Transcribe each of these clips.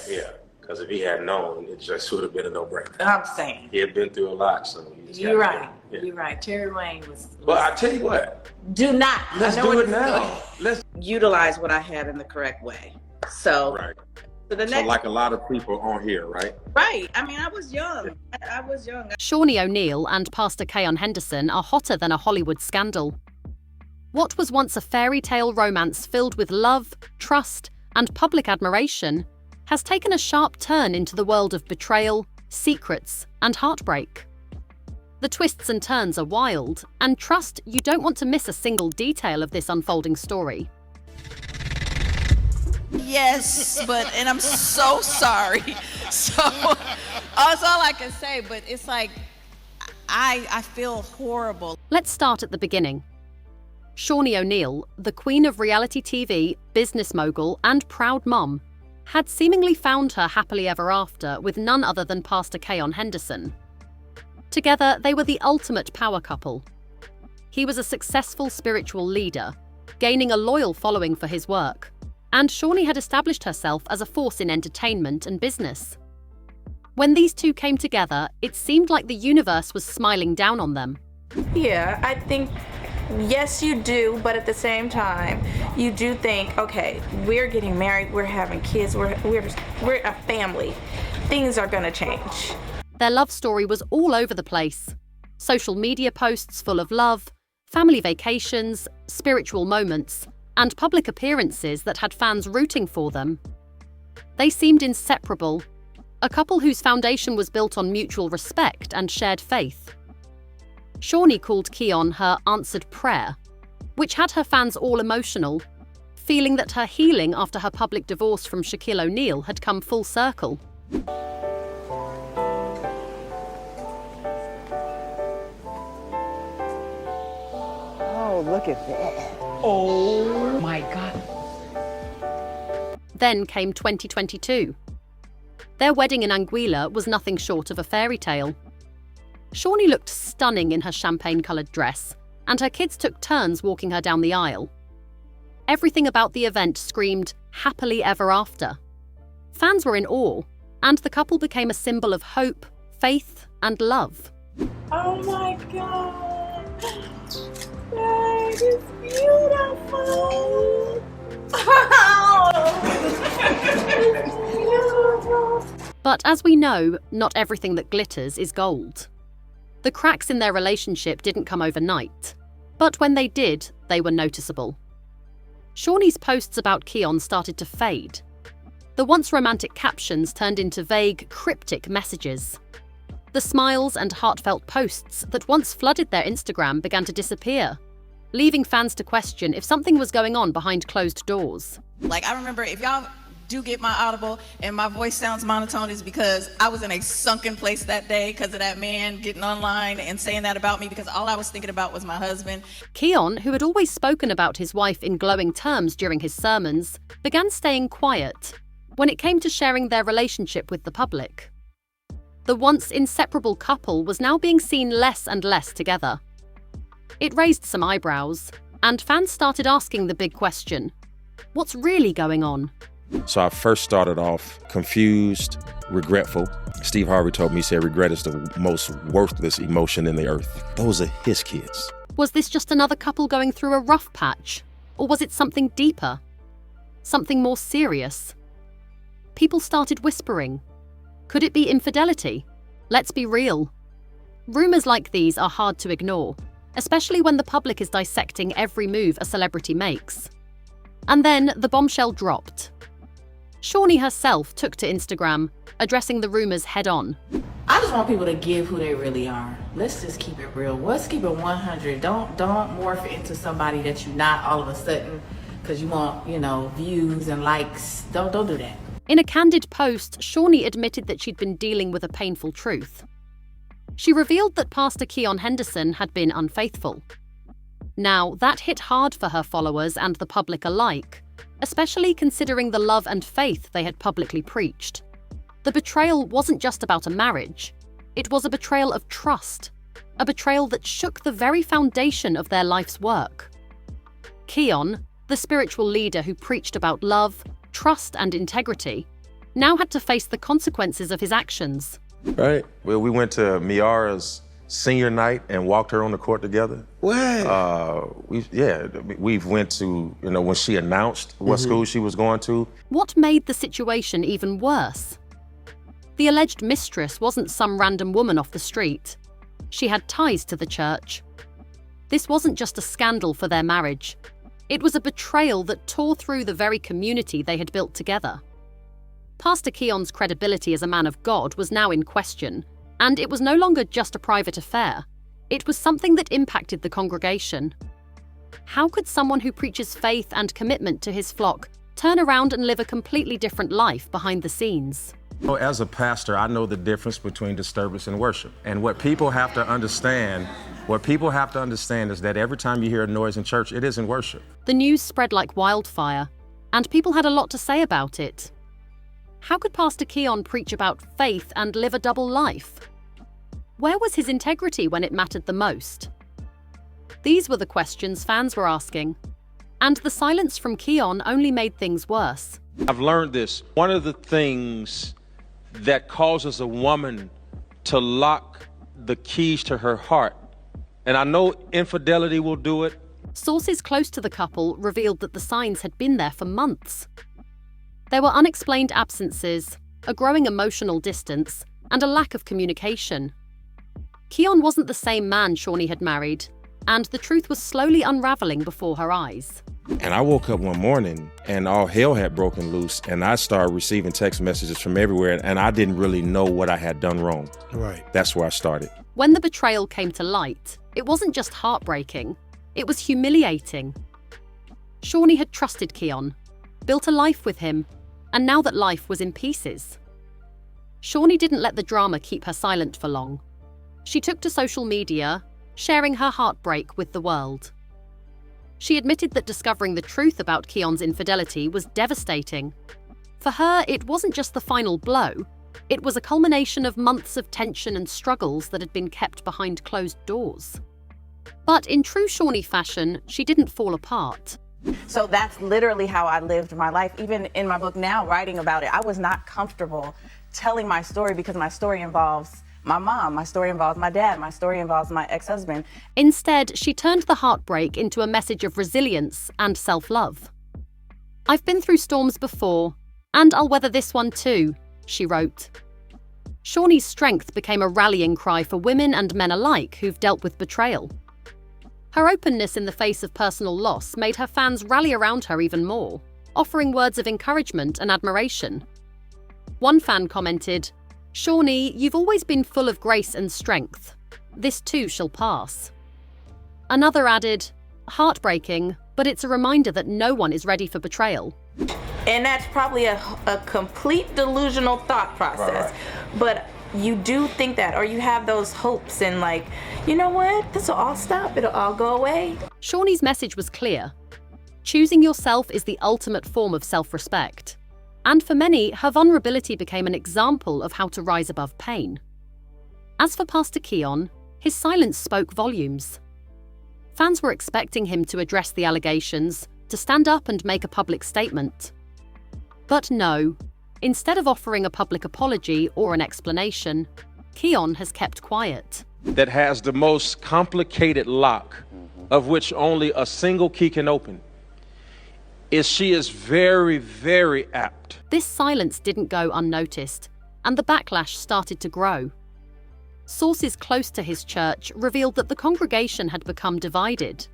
Yeah, because if he had known, it just would have been a no-brainer. I'm saying. He had been through a lot, so he just You're right. Yeah. You're right. Terry Wayne was. But I tell you what. Do not. Let's do it now. Let's utilize what I had in the correct way. So. Right. So the next. So like a lot of people on here, right? Right. I mean, I was young. I was young. Shaunie O'Neal and Pastor Keion Henderson are hotter than a Hollywood scandal. What was once a fairy tale romance filled with love, trust, and public admiration has taken a sharp turn into the world of betrayal, secrets, and heartbreak. The twists and turns are wild, and trust you don't want to miss a single detail of this unfolding story. Yes, and I'm so sorry. So that's all I can say, but it's like, I feel horrible. Let's start at the beginning. Shaunie O'Neal, the queen of reality TV, business mogul, and proud mom, had seemingly found her happily ever after with none other than Pastor Keion Henderson. Together, they were the ultimate power couple. He was a successful spiritual leader, gaining a loyal following for his work, and Shaunie had established herself as a force in entertainment and business. When these two came together, it seemed like the universe was smiling down on them. Yeah, I think, yes, you do, but at the same time, you do think, okay, we're getting married, we're having kids, we're a family. Things are gonna change. Their love story was all over the place. Social media posts full of love, family vacations, spiritual moments, and public appearances that had fans rooting for them. They seemed inseparable, a couple whose foundation was built on mutual respect and shared faith. Shaunie called Keion her answered prayer, which had her fans all emotional, feeling that her healing after her public divorce from Shaquille O'Neal had come full circle. Oh, look at that. Oh my God. Then came 2022. Their wedding in Anguilla was nothing short of a fairy tale. Shaunie looked stunning in her champagne-coloured dress, and her kids took turns walking her down the aisle. Everything about the event screamed happily ever after. Fans were in awe, and the couple became a symbol of hope, faith, and love. Oh my God. That is beautiful. It's beautiful. But as we know, not everything that glitters is gold. The cracks in their relationship didn't come overnight, but when they did, they were noticeable. Shaunie's posts about Keion started to fade. The once romantic captions turned into vague, cryptic messages. The smiles and heartfelt posts that once flooded their Instagram began to disappear, leaving fans to question if something was going on behind closed doors. Like, I remember, if y'all do get my audible and my voice sounds monotone, is because I was in a sunken place that day because of that man getting online and saying that about me, because all I was thinking about was my husband. Keion, who had always spoken about his wife in glowing terms during his sermons, began staying quiet when it came to sharing their relationship with the public. The once inseparable couple was now being seen less and less together. It raised some eyebrows, and fans started asking the big question: what's really going on? So I first started off confused, regretful. Steve Harvey told me, he said, regret is the most worthless emotion in the earth. Those are his kids. Was this just another couple going through a rough patch? Or was it something deeper? Something more serious? People started whispering. Could it be infidelity? Let's be real. Rumours like these are hard to ignore, especially when the public is dissecting every move a celebrity makes. And then the bombshell dropped. Shaunie herself took to Instagram, addressing the rumours head-on. I just want people to give who they really are. Let's just keep it real. Let's keep it 100. Don't morph into somebody that you're not all of a sudden because you want, views and likes. Don't do that. In a candid post, Shaunie admitted that she'd been dealing with a painful truth. She revealed that Pastor Keion Henderson had been unfaithful. Now, that hit hard for her followers and the public alike, especially considering the love and faith they had publicly preached. The betrayal wasn't just about a marriage. It was a betrayal of trust, a betrayal that shook the very foundation of their life's work. Keion, the spiritual leader who preached about love, trust and integrity, now had to face the consequences of his actions. Right. Well, we went to Miara's senior night and walked her on the court together. What? We've went to, when she announced what school she was going to. What made the situation even worse? The alleged mistress wasn't some random woman off the street. She had ties to the church. This wasn't just a scandal for their marriage. It was a betrayal that tore through the very community they had built together. Pastor Keion's credibility as a man of God was now in question, and it was no longer just a private affair. It was something that impacted the congregation. How could someone who preaches faith and commitment to his flock turn around and live a completely different life behind the scenes? As a pastor, I know the difference between disturbance and worship. And what people have to understand is that every time you hear a noise in church, it isn't worship. The news spread like wildfire, and people had a lot to say about it. How could Pastor Keion preach about faith and live a double life? Where was his integrity when it mattered the most? These were the questions fans were asking, and the silence from Keion only made things worse. I've learned this. One of the things that causes a woman to lock the keys to her heart, and I know infidelity will do it. Sources close to the couple revealed that the signs had been there for months. There were unexplained absences, a growing emotional distance, and a lack of communication. Keion wasn't the same man Shaunie had married, and the truth was slowly unraveling before her eyes. And I woke up one morning and all hell had broken loose, and I started receiving text messages from everywhere, and I didn't really know what I had done wrong. Right. That's where I started. When the betrayal came to light, it wasn't just heartbreaking, it was humiliating. Shaunie had trusted Keion, built a life with him, and now that life was in pieces. Shaunie didn't let the drama keep her silent for long. She took to social media, sharing her heartbreak with the world. She admitted that discovering the truth about Keion's infidelity was devastating. For her, it wasn't just the final blow, it was a culmination of months of tension and struggles that had been kept behind closed doors. But in true Shaunie fashion, she didn't fall apart. So that's literally how I lived my life. Even in my book now, writing about it, I was not comfortable telling my story because my story involves my mom, my story involves my dad, my story involves my ex-husband. Instead, she turned the heartbreak into a message of resilience and self-love. "I've been through storms before, and I'll weather this one too," she wrote. Shaunie's strength became a rallying cry for women and men alike who've dealt with betrayal. Her openness in the face of personal loss made her fans rally around her even more, offering words of encouragement and admiration. One fan commented, "Shaunie, you've always been full of grace and strength. This too shall pass." Another added, "Heartbreaking, but it's a reminder that no one is ready for betrayal." And that's probably a complete delusional thought process. Right. But you do think that, or you have those hopes and like, you know what, this will all stop, it'll all go away. Shaunie's message was clear. Choosing yourself is the ultimate form of self-respect. And for many, her vulnerability became an example of how to rise above pain. As for Pastor Keion, his silence spoke volumes. Fans were expecting him to address the allegations, to stand up and make a public statement. But no, instead of offering a public apology or an explanation, Keion has kept quiet. That has the most complicated lock, of which only a single key can open. She is very, very apt. This silence didn't go unnoticed, and the backlash started to grow. Sources close to his church revealed that the congregation had become divided.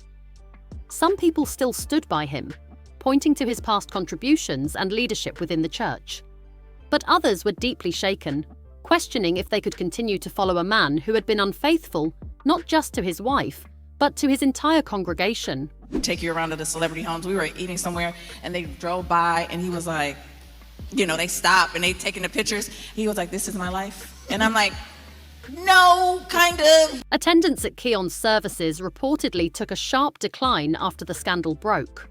Some people still stood by him, pointing to his past contributions and leadership within the church. But others were deeply shaken, questioning if they could continue to follow a man who had been unfaithful not just to his wife, but to his entire congregation. Take you around to the celebrity homes. We were eating somewhere and they drove by and he was like, they stopped and they taking the pictures. He was like, "This is my life." And I'm like, no, kind of. Attendance at Keion's services reportedly took a sharp decline after the scandal broke.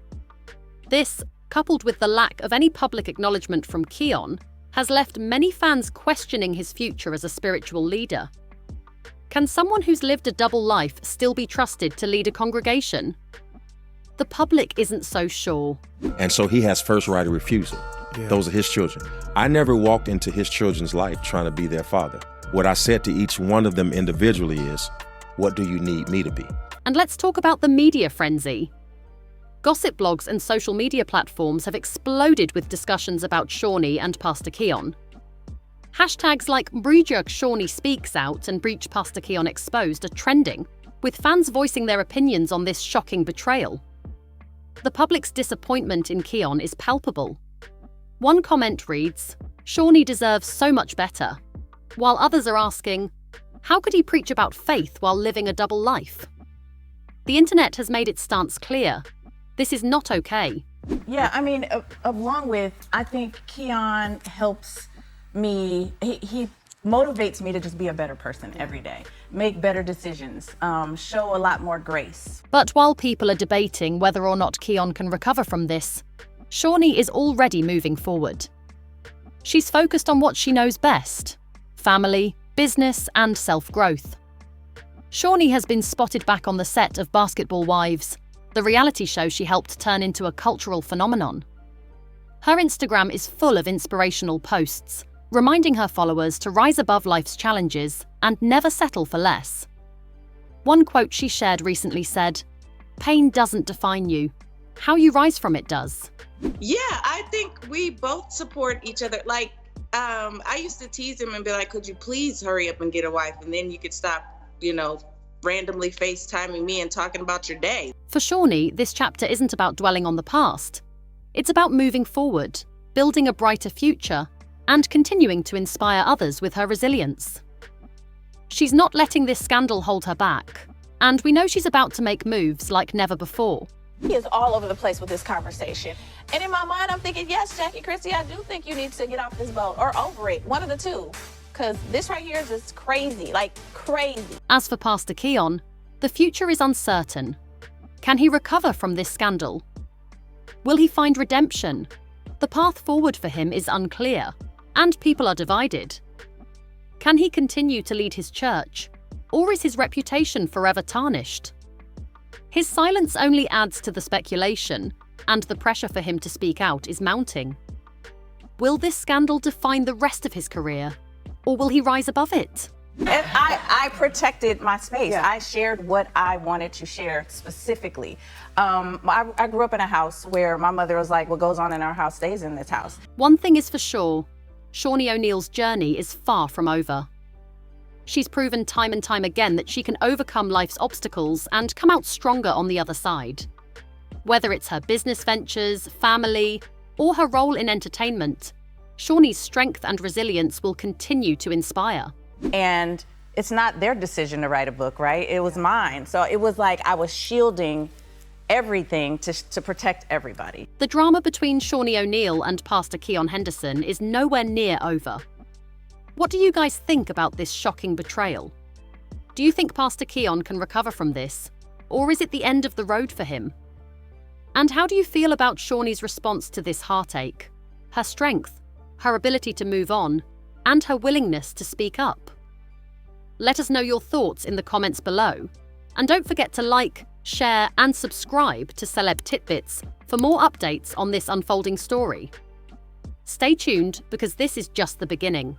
This, coupled with the lack of any public acknowledgement from Keion, has left many fans questioning his future as a spiritual leader. Can someone who's lived a double life still be trusted to lead a congregation? The public isn't so sure. And so he has first right of refusal. Those are his children. I never walked into his children's life trying to be their father. What I said to each one of them individually is, what do you need me to be? And let's talk about the media frenzy. Gossip blogs and social media platforms have exploded with discussions about Shaunie and Pastor Keion. Hashtags like Breejug Shaunie Speaks Out and Breach Pastor Keion Exposed are trending, with fans voicing their opinions on this shocking betrayal. The public's disappointment in Keion is palpable. One comment reads, "Shaunie deserves so much better," while others are asking, how could he preach about faith while living a double life? The internet has made its stance clear. This is not okay. Yeah, I mean, along with, I think Keion helps me, he motivates me to just be a better person every day, make better decisions, show a lot more grace. But while people are debating whether or not Keion can recover from this, Shaunie is already moving forward. She's focused on what she knows best: family, business, and self-growth. Shaunie has been spotted back on the set of Basketball Wives, the reality show she helped turn into a cultural phenomenon. Her Instagram is full of inspirational posts, reminding her followers to rise above life's challenges and never settle for less. One quote she shared recently said, "Pain doesn't define you. How you rise from it does." Yeah, I think we both support each other. Like, I used to tease him and be like, could you please hurry up and get a wife? And then you could stop, randomly FaceTiming me and talking about your day. For Shaunie, this chapter isn't about dwelling on the past. It's about moving forward, building a brighter future, and continuing to inspire others with her resilience. She's not letting this scandal hold her back, and we know she's about to make moves like never before. He is all over the place with this conversation. And in my mind, I'm thinking, yes, Jackie Christie, I do think you need to get off this boat or over it. One of the two. Because this right here is just crazy, like crazy. As for Pastor Keion, the future is uncertain. Can he recover from this scandal? Will he find redemption? The path forward for him is unclear, and people are divided. Can he continue to lead his church, or is his reputation forever tarnished? His silence only adds to the speculation, and the pressure for him to speak out is mounting. Will this scandal define the rest of his career, or will he rise above it? And I protected my space. Yeah. I shared what I wanted to share specifically. I grew up in a house where my mother was like, what goes on in our house stays in this house. One thing is for sure, Shaunie O'Neal's journey is far from over. She's proven time and time again that she can overcome life's obstacles and come out stronger on the other side. Whether it's her business ventures, family, or her role in entertainment, Shaunie's strength and resilience will continue to inspire. And it's not their decision to write a book, right? It was mine. So it was like I was shielding everything to protect everybody. The drama between Shaunie O'Neal and Pastor Keion Henderson is nowhere near over. What do you guys think about this shocking betrayal? Do you think Pastor Keion can recover from this, or is it the end of the road for him? And how do you feel about Shaunie's response to this heartache, her strength, her ability to move on, and her willingness to speak up? Let us know your thoughts in the comments below, and don't forget to like, share, and subscribe to Celeb Titbits for more updates on this unfolding story. Stay tuned because this is just the beginning.